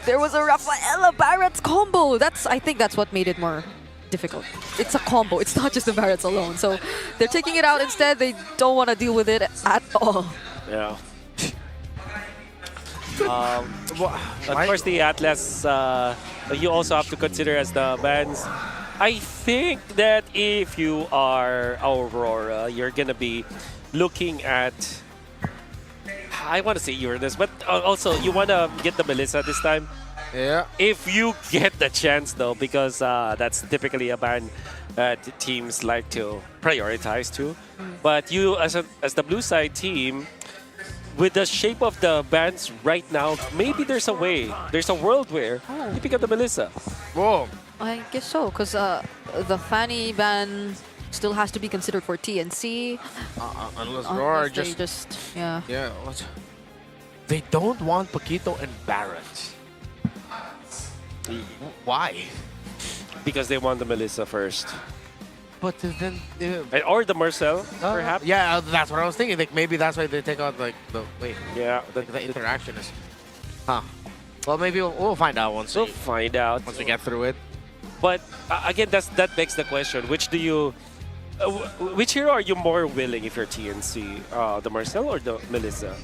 There was a Rafaela Barrett's combo. I think that's what made it more difficult. It's a combo. It's not just the Barretts alone. So they're taking it out instead. They don't want to deal with it at all. Yeah. Of course, the Atlas, you also have to consider as the bans. I think that if you are Aurora, you're going to be looking at, I want to say Uranus, but also you want to get the Melissa this time. Yeah. If you get the chance, though, because that's typically a ban that teams like to prioritize to. But you, as the blue side team, with the shape of the bans right now, maybe there's a way, there's a world where you pick up the Melissa. Whoa. I guess so, because the Fanny ban still has to be considered for TNC. Unless RORA just yeah. Yeah. They don't want Paquito and Barrett. Why? Because they want the Melissa first. But then... Or the Marcel, perhaps. Yeah, that's what I was thinking. Like, maybe that's why they take out, like, the... Wait. Yeah. The interaction is... Huh. Well, maybe we'll find out once We'll find out. Once we get through it. But, again, that begs the question. Which do you... which hero are you more willing if you're TNC? The Marcel or the Melissa?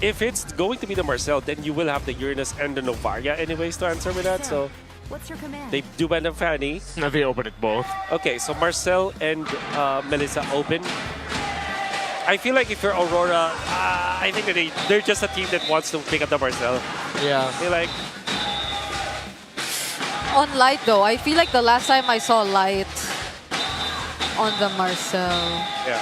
If it's going to be the Marcel, then you will have the Uranus and the Novaria anyways to answer with that. So what's your command? they do ban the Fanny. Now they open it both. Okay, so Marcel and Melissa open. I feel like if you're Aurora, I think that they're just a team that wants to pick up the Marcel. Yeah. They're like... On Light, though, I feel like the last time I saw Light on the Marcel, Yeah.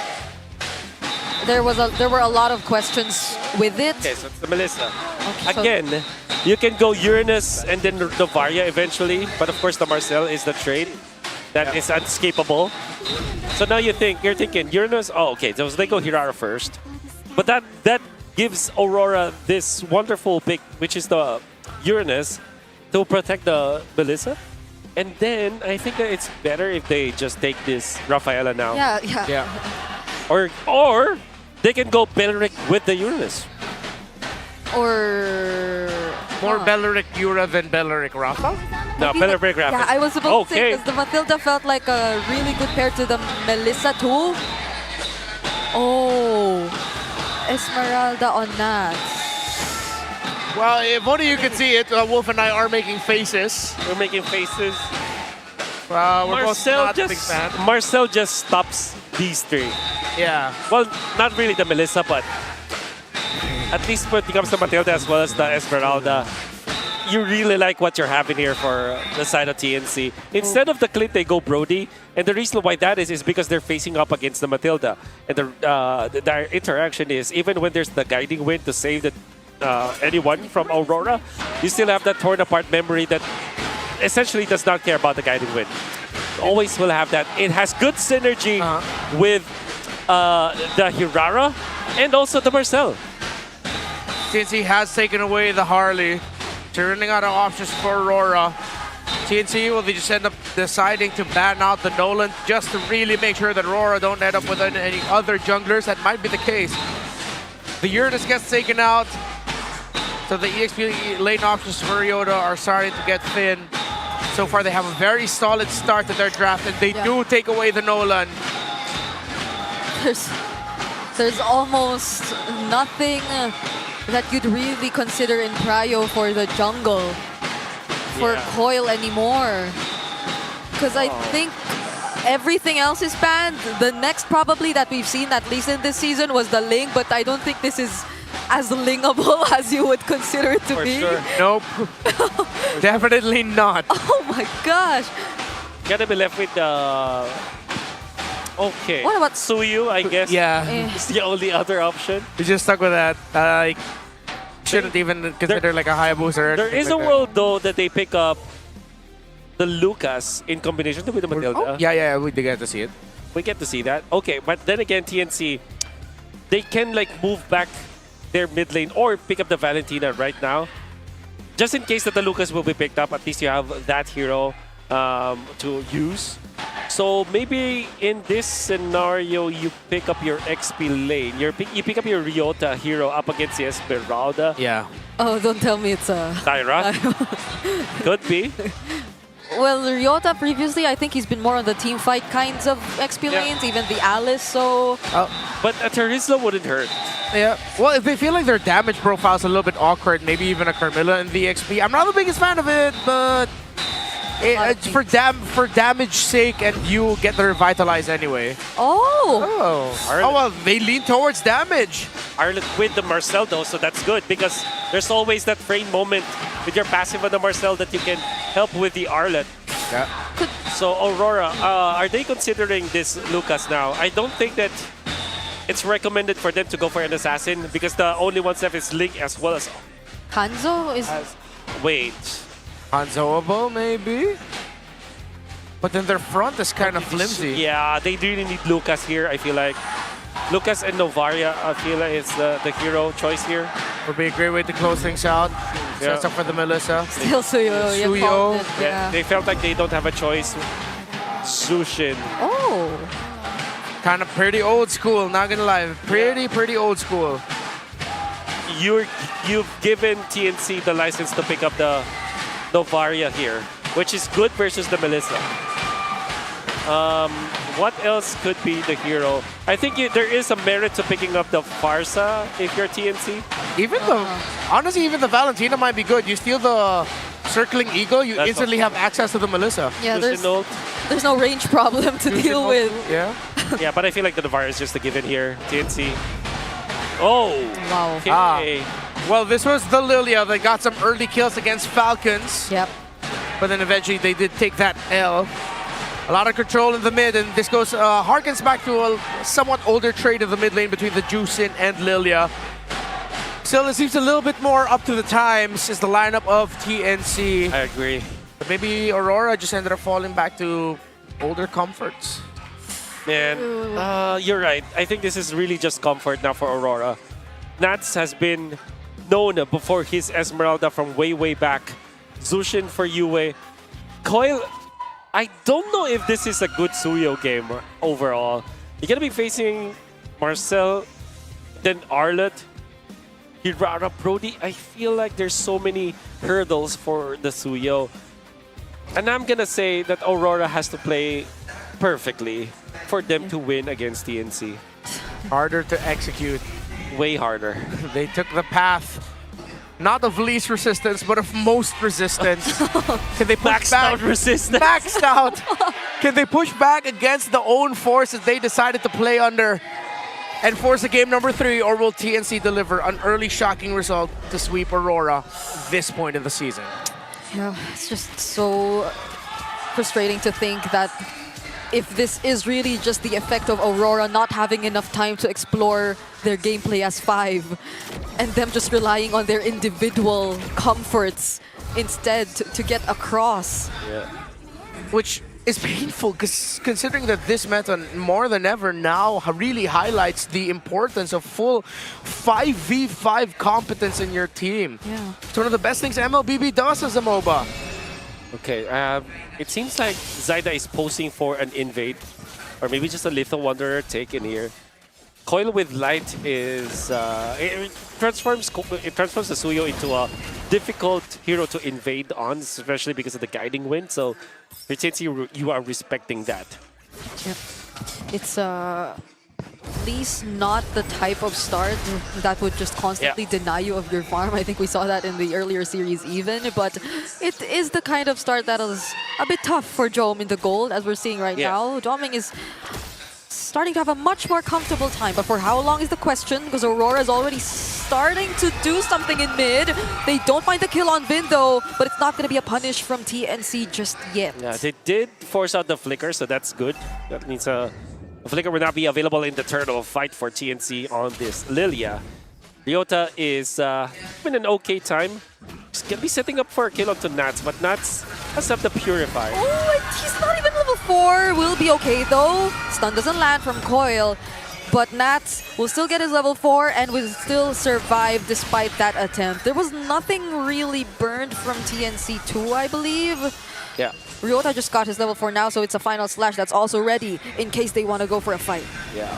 there were a lot of questions with it. Okay, so it's the Melissa. Okay, so- Again, you can go Uranus and then Novaria eventually, but of course the Marcel is the trade that is unescapable. So now you're thinking Uranus. Oh, okay. So they go Hirara first, but that gives Aurora this wonderful pick, which is the Uranus, to protect the Melissa. And then I think that it's better if they just take this Rafaela now. Yeah. Or they can go Belric with the Uranus. Or More Belric Yura than Belric Rafa? No, Belric Rafa. Yeah, I was supposed to say, Okay. because the Matilda felt like a really good pair to the Melissa too. Oh, Esmeralda on Nats. Well, if only you can see it, Wolf and I are making faces. We're making faces. We're both not big fans. Marcel just stops these three. Yeah. Well, not really the Melissa, but at least when it comes to Matilda as well as the Esmeralda, you really like what you're having here for the side of TNC. Instead of the Clint, they go Brody. And the reason why that is because they're facing up against the Matilda. And the interaction is, even when there's the guiding wind to save anyone from Aurora, you still have that torn apart memory that essentially does not care about the guiding wind. Always will have that. It has good synergy with the Hirara and also the Marcel. TNC has taken away the Harley. They're running out of options for Aurora. TNC will just end up deciding to ban out the Nolan just to really make sure that Aurora don't end up with any other junglers. That might be the case. The Uranus gets taken out. So the EXP lane options for Yoda are starting to get thin. So far, they have a very solid start to their draft, and they do take away the Nolan. There's almost nothing that you'd really consider in prio for the jungle for Koyl anymore. Because I think everything else is banned. The next probably that we've seen, at least in this season, was the Ling, but I don't think this is as lingable as you would consider it to be. For sure. Nope. Definitely not. Oh my gosh. Gotta be left with the... Okay. What about Suyu, I guess? Yeah. It's the only other option. We just stuck with that. I shouldn't even consider like a Hayabusa or There anything is a like that. world, though, that they pick up the Lucas in combination with the Matilda. Oh, yeah, we did get to see it. We get to see that. Okay, but then again, TNC, they can like move back their mid lane or pick up the Valentina right now. Just in case that the Lucas will be picked up, at least you have that hero to use. So maybe in this scenario, you pick up your XP lane. You pick up your Ryota hero up against the Esmeralda. Yeah. Oh, don't tell me it's a... Tyra? Could be. Well, Ryota previously, I think he's been more on the team fight kinds of XP lanes, even the Alice, so... But a Terizla wouldn't hurt. Yeah. Well, if they feel like their damage profile is a little bit awkward, maybe even a Carmilla in the XP. I'm not the biggest fan of it, but for damage sake, and you get the revitalize anyway. Oh! Oh, well, they lean towards damage. Arlet with the Marcel though, so that's good because there's always that frame moment with your passive on the Marcel that you can help with the Arlet. Yeah. So Aurora, are they considering this Lucas now? I don't think that it's recommended for them to go for an assassin because the only one left is Link as well as... Hanzo is... Wait. Hanzoable, maybe? But then their front is kind of flimsy. Yeah, they really need Lucas here, I feel like. Lucas and Novaria, I feel like it's the hero choice here. Would be a great way to close things out. Yeah. Sets up for the Melissa. Still Suyo. Suyo. You called it, Yeah, they felt like they don't have a choice. Zushin. Oh! Kind of pretty old school, not gonna lie. Pretty old school. You've given TNC the license to pick up the Novaria here, which is good versus the Melissa. What else could be the hero? I think there is a merit to picking up the Farsa if you're TNC. Honestly, even the Valentina might be good. You steal the Circling Eagle, you That's instantly have access to the Melissa. Yeah, Zushin there's no range problem to deal with. Yeah. Yeah, but I feel like the Novaria is just a given here. TNC. Oh! Wow. Okay. Well, this was the Lilia that got some early kills against Falcons. Yep. But then eventually they did take that L. A lot of control in the mid, and this goes harkens back to a somewhat older trade in the mid lane between the Juicin and Lilia. Still, it seems a little bit more up to the times is the lineup of TNC. I agree. But maybe Aurora just ended up falling back to older comforts. Man, you're right. I think this is really just comfort now for Aurora. Nats has been known before his Esmeralda from way back. Zushin for Yue. Koyl, I don't know if this is a good Suyo game overall. You're gonna be facing Marcel, then Arlet, Hirara, Brody. I feel like there's so many hurdles for the Suyo. And I'm gonna say that Aurora has to play perfectly for them to win against TNC. Harder to execute. Way harder. They took the path, not of least resistance, but of most resistance. Can they push Maxed back? out resistance. Maxed out. Can they push back against the own force that they decided to play under and force a game number 3, or will TNC deliver an early shocking result to sweep Aurora this point in the season? Yeah, it's just so frustrating to think that if this is really just the effect of Aurora not having enough time to explore their gameplay as 5 and them just relying on their individual comforts instead to get across. Yeah. Which is painful, because considering that this meta more than ever now really highlights the importance of full 5v5 competence in your team. Yeah. It's one of the best things MLBB does as a MOBA. Okay, it seems like Zyda is posing for an invade, or maybe just a Lethal Wanderer take in here. Koyl with Light is it transforms the Suyo into a difficult hero to invade on, especially because of the Guiding Wind. So, you are respecting that. Yep. It's at least not the type of start that would just constantly deny you of your farm. I think we saw that in the earlier series even, but it is the kind of start that is a bit tough for Jowm in the gold, as we're seeing right now. Domeng is starting to have a much more comfortable time, but for how long is the question, because Aurora is already starting to do something in mid. They don't find the kill on Vin though, but it's not going to be a punish from TNC just yet. Yeah, they did force out the Flicker, so that's good. That means the Flicker will not be available in the turtle fight for TNC on this Lilia. Ryota is having an okay time. He's going to be setting up for a kill onto Nats, but Nats has have the Purify. Oh, and he's not even level 4. Will be okay though. Stun doesn't land from Koyl, but Nats will still get his level 4 and will still survive despite that attempt. There was nothing really burned from TNC 2, I believe. Yeah. Ryota just got his level 4 now, so it's a final slash that's also ready in case they want to go for a fight. Yeah.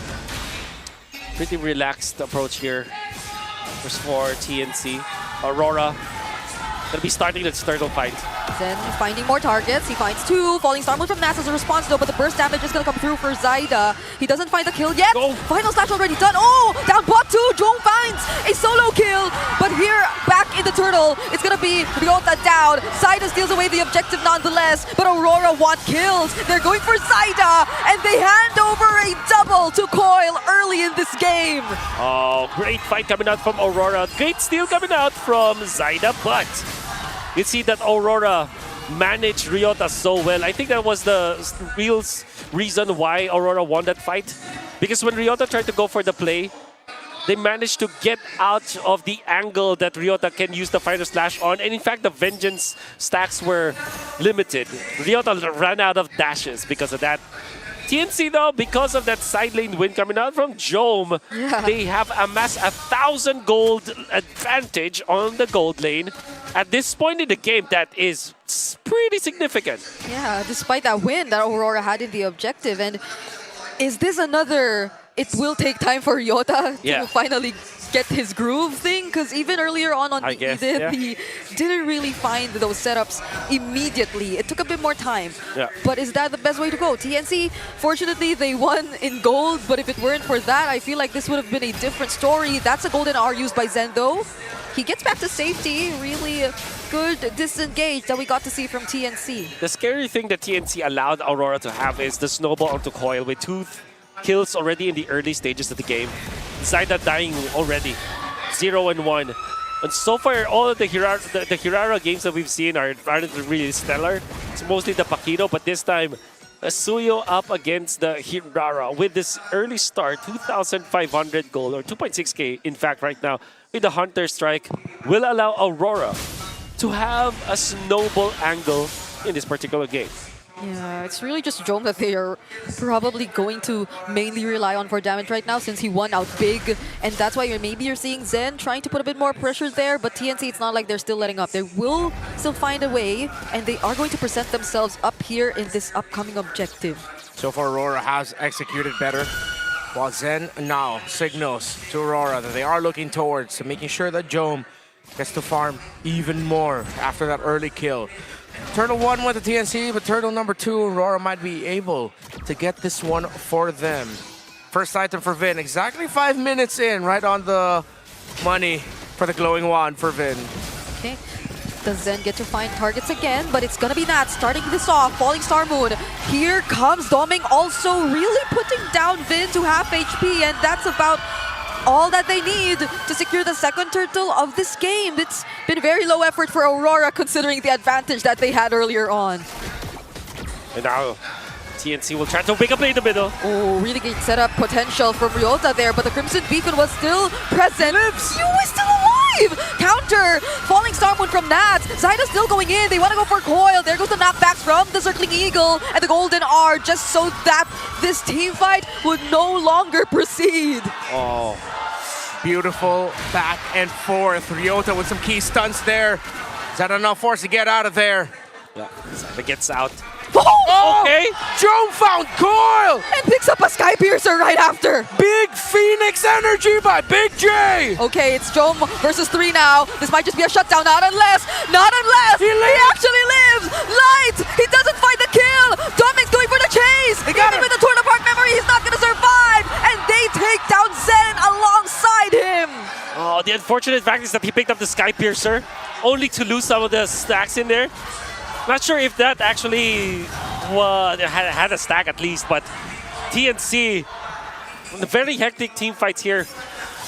Pretty relaxed approach here for TNC. Aurora gonna be starting the turtle fight. Then finding more targets. He finds 2. Falling Star Moon from Nats as a response though, but the burst damage is going to come through for Zyda. He doesn't find the kill yet. Go. Final slash already done. Oh, down bot 2. Jowm finds a solo kill. But here, back in the turtle, it's going to be Ryota down. Zyda steals away the objective nonetheless, but Aurora want kills. They're going for Zyda, and they hand over a double to Koyl early in this game. Oh, great fight coming out from Aurora. Great steal coming out from Zyda, but you see that Aurora managed Ryota so well. I think that was the real reason why Aurora won that fight. Because when Ryota tried to go for the play, they managed to get out of the angle that Ryota can use the Fighter Slash on. And in fact, the Vengeance stacks were limited. Ryota ran out of dashes because of that. TNC though, because of that side lane win coming out from Jowm, they have amassed 1,000 gold advantage on the gold lane. At this point in the game, that is pretty significant. Yeah, despite that win that Aurora had in the objective. And is this another, it will take time for Ryota to finally get his groove thing? Because even earlier on the Edith, he didn't really find those setups immediately. It took a bit more time. Yeah. But is that the best way to go? TNC, fortunately, they won in gold, but if it weren't for that, I feel like this would have been a different story. That's a golden R used by Zen, though. He gets back to safety. Really good disengage that we got to see from TNC. The scary thing that TNC allowed Aurora to have is the snowball onto Koyl with 2 kills already in the early stages of the game. Zyda dying already, 0 and 1. And so far, all of the Hirara games that we've seen aren't really stellar. It's mostly the Paquito, but this time, Suyo up against the Hirara with this early start, 2,500 gold, or 2.6k in fact right now, with the Hunter Strike, will allow Aurora to have a snowball angle in this particular game. Yeah, it's really just Jowm that they are probably going to mainly rely on for damage right now since he won out big. And that's why maybe you're seeing Zen trying to put a bit more pressure there. But TNC, it's not like they're still letting up. They will still find a way, and they are going to present themselves up here in this upcoming objective. So far, Aurora has executed better, while Zen now signals to Aurora that they are looking towards making sure that Jowm gets to farm even more after that early kill. Turtle 1 with the TNC, but Turtle number 2, Aurora might be able to get this one for them. First item for Vin, exactly 5 minutes in, right on the money for the glowing wand for Vin. Okay, does Zen get to find targets again? But it's gonna be Nat starting this off, Falling Star Moon. Here comes Domeng also really putting down Vin to half HP, and that's about all that they need to secure the second turtle of this game. It's been very low effort for Aurora considering the advantage that they had earlier on. And now TNC will try to pick up in the middle. Oh, really great setup potential from Ryota there, but the Crimson Beacon was still present. You is still alive! Counter! Falling Star Moon from Nats. Zyda's still going in. They want to go for Koyl. There goes the knockbacks from the Circling Eagle and the Golden R just so that this team fight would no longer proceed. Oh, beautiful back and forth. Ryota with some key stunts there. Zyda now forced to get out of there. Yeah, Zyda gets out. Oh, okay. Jowm found Koyl! And picks up a Sky Piercer right after. Big Phoenix energy by Big J! Okay, it's Jowm versus 3 now. This might just be a shutdown, not unless he actually lives! Light! He doesn't find the kill! Domeng's going for the chase! They got Even him. with the Torn Apart memory, he's not gonna survive! And they take down Zen alongside him! Oh, the unfortunate fact is that he picked up the Sky Piercer, only to lose some of the stacks in there. Not sure if that actually had a stack at least, but TNC, the very hectic team fights here.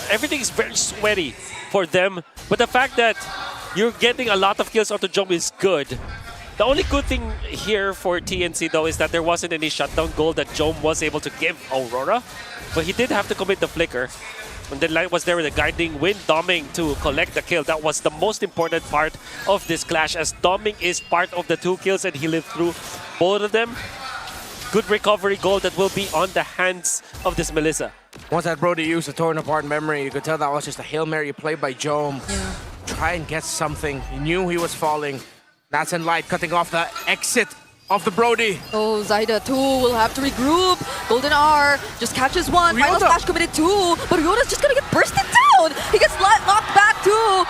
Everything is very sweaty for them, but the fact that you're getting a lot of kills onto Jowm is good. The only good thing here for TNC though is that there wasn't any shutdown goal that Jowm was able to give Aurora, but he did have to commit the flicker. And then Light was there with a guiding wind, Domeng to collect the kill. That was the most important part of this clash, as Domeng is part of the 2 kills and he lived through both of them. Good recovery goal that will be on the hands of this Melissa. Once that Brody used the Torn Apart memory, you could tell that was just a Hail Mary play by Jowm. Yeah. Try and get something. He knew he was falling. Nats and Light cutting off the exit of the Brody. Oh, Zyda too will have to regroup. Golden R just catches one. Final Ryota. Splash committed two, but Ryota's just gonna get bursted down. He gets knocked back too.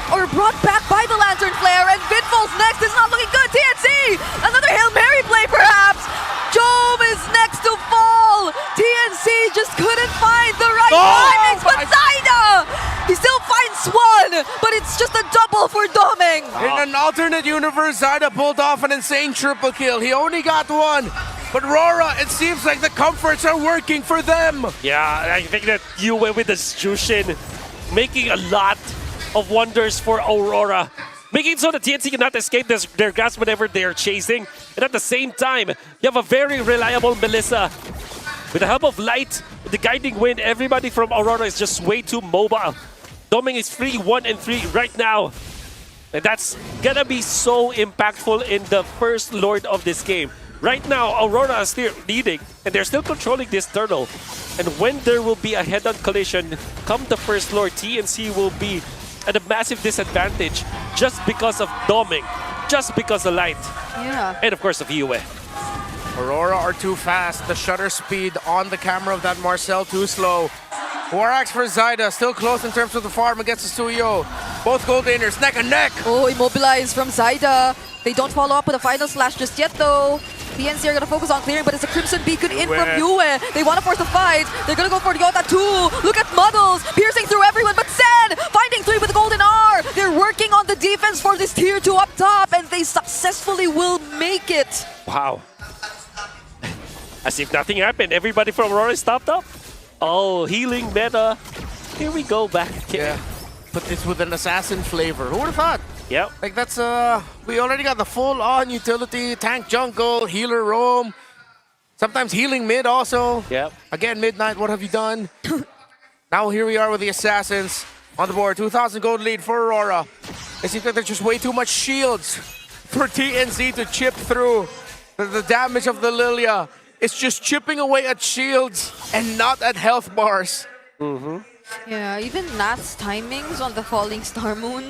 Or brought back by the Lantern Flare, and Vidfall's next is not looking good. TNC! Another Hail Mary play, perhaps! Jowm is next to fall! TNC just couldn't find the right timings, but Zyda! He still finds one, but it's just a double for Domeng. In an alternate universe, Zyda pulled off an insane triple kill. He only got one. But RORA, it seems like the comforts are working for them. Yeah, I think that you went with the Jushin, making a lot of wonders for Aurora, making it so that TNC cannot escape their grasp whenever they're chasing. And at the same time, you have a very reliable Melissa. With the help of Light, the guiding wind, everybody from Aurora is just way too mobile. Domeng is 3-1 and 3 right now. And that's gonna be so impactful in the first Lord of this game. Right now, Aurora is still leading, and they're still controlling this turtle. And when there will be a head-on collision, come the first Lord, TNC will be at a massive disadvantage just because of Domeng, just because of Light, Yeah. and of course of Yue. Aurora are too fast. The shutter speed on the camera of that Marcel too slow. Warax for Zyda, still close in terms of the farm against the Suyo. Both Goldeners neck and neck. Oh, immobilized from Zyda. They don't follow up with a final slash just yet, though. TNC are going to focus on clearing, but it's a Crimson Beacon in from Yue. They want to force the fight. They're going to go for Ryota too. Look at Muddles, piercing through everyone, but Sen finding 3 with the Golden R. They're working on the defense for this tier 2 up top, and they successfully will make it. Wow. As if nothing happened, everybody from Aurora is topped up. Oh, healing meta. Here we go back again. Yeah, but it's with an assassin flavor. Who would have thought? Yep. Like that's we already got the full-on utility, tank jungle, healer roam, sometimes healing mid also. Yep. Again, Midnight, what have you done? Now here we are with the assassins on the board. 2,000 gold lead for Aurora. It seems like there's just way too much shields for TNC to chip through. The damage of the Lilia is just chipping away at shields and not at health bars. Yeah, even Nat's timings on the Falling Star Moon,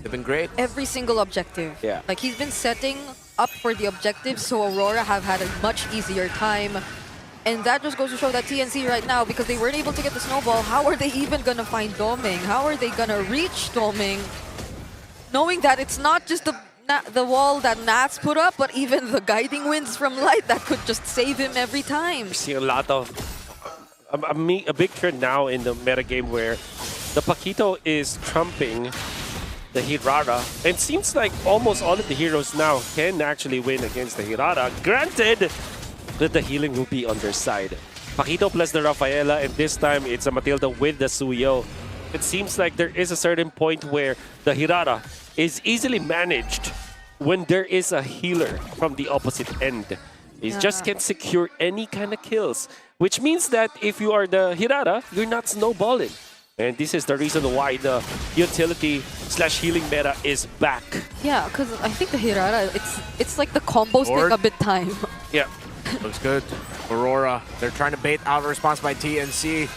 They've been great. every single objective. Yeah. Like, he's been setting up for the objectives, so Aurora have had a much easier time. And that just goes to show that TNC right now, because they weren't able to get the snowball, how are they even gonna find Domeng? How are they gonna reach Domeng? Knowing that it's not just the wall that Nats put up, but even the guiding winds from Light that could just save him every time. We're seeing a lot of a big trend now in the metagame where the Paquito is trumping the Hirara, and it seems like almost all of the heroes now can actually win against the Hirara. Granted that the healing will be on their side. Paquito plus the Rafaela, and this time it's a Matilda with the Suyo. It seems like there is a certain point where the Hirara is easily managed when there is a healer from the opposite end. He just can't secure any kind of kills, which means that if you are the Hirara, you're not snowballing. And this is the reason why the utility slash healing meta is back. Yeah, because I think the Hirara, it's like the combos take a bit time. Yeah. Looks good. Aurora, they're trying to bait out a response by TNC.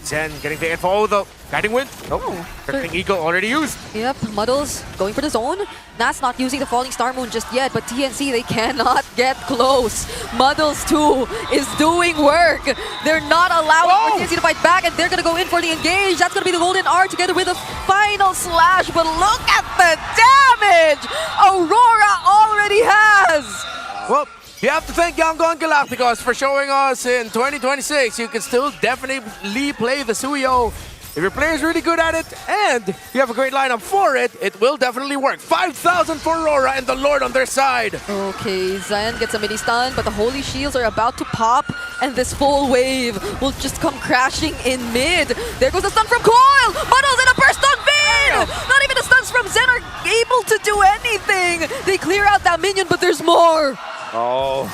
Zen getting the info. Oh, the guiding wind. Oh, Kirking Eagle already used. Yep, Muddles going for the zone. Nats not using the Falling Star Moon just yet, but TNC, they cannot get close. Muddles too is doing work. They're not allowing for TNC to fight back, and they're going to go in for the engage. That's going to be the Golden R together with the final slash, but look at the damage Aurora already has. Well, you have to thank Yangon Galacticos for showing us in 2026 you can still definitely play the Suyo. If your player is really good at it and you have a great lineup for it, it will definitely work. 5,000 for Aurora and the Lord on their side. Okay, Zen gets a mini stun, but the Holy Shields are about to pop, and this full wave will just come crashing in mid. There goes the stun from Koyl! Muddles and a burst on Vin! Not even the stuns from Zen are able to do anything! They clear out that minion, but there's more! Oh.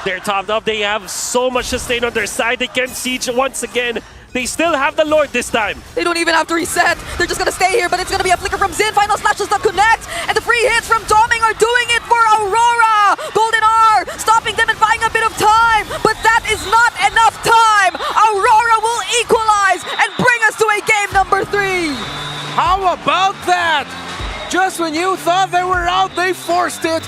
They're topped up. They have so much sustain on their side. They can siege once again. They still have the Lord this time. They don't even have to reset. They're just going to stay here, but it's going to be a flicker from Zin. Final slash does not connect. And the free hits from Domeng are doing it for Aurora. Golden R stopping them and buying a bit of time. But that is not enough time. Aurora will equalize and bring us to a game number 3. How about that? just when you thought they were out, they forced it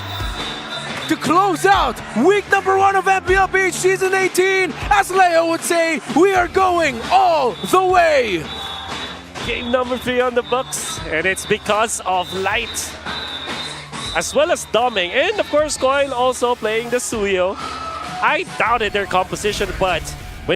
to close out week number 1 of MPL PH Season 18. As Leo would say, we are going all the way. Game number 3 on the books, and it's because of Light, as well as Domeng, and of course Koyl also playing the Suyo. I doubted their composition, but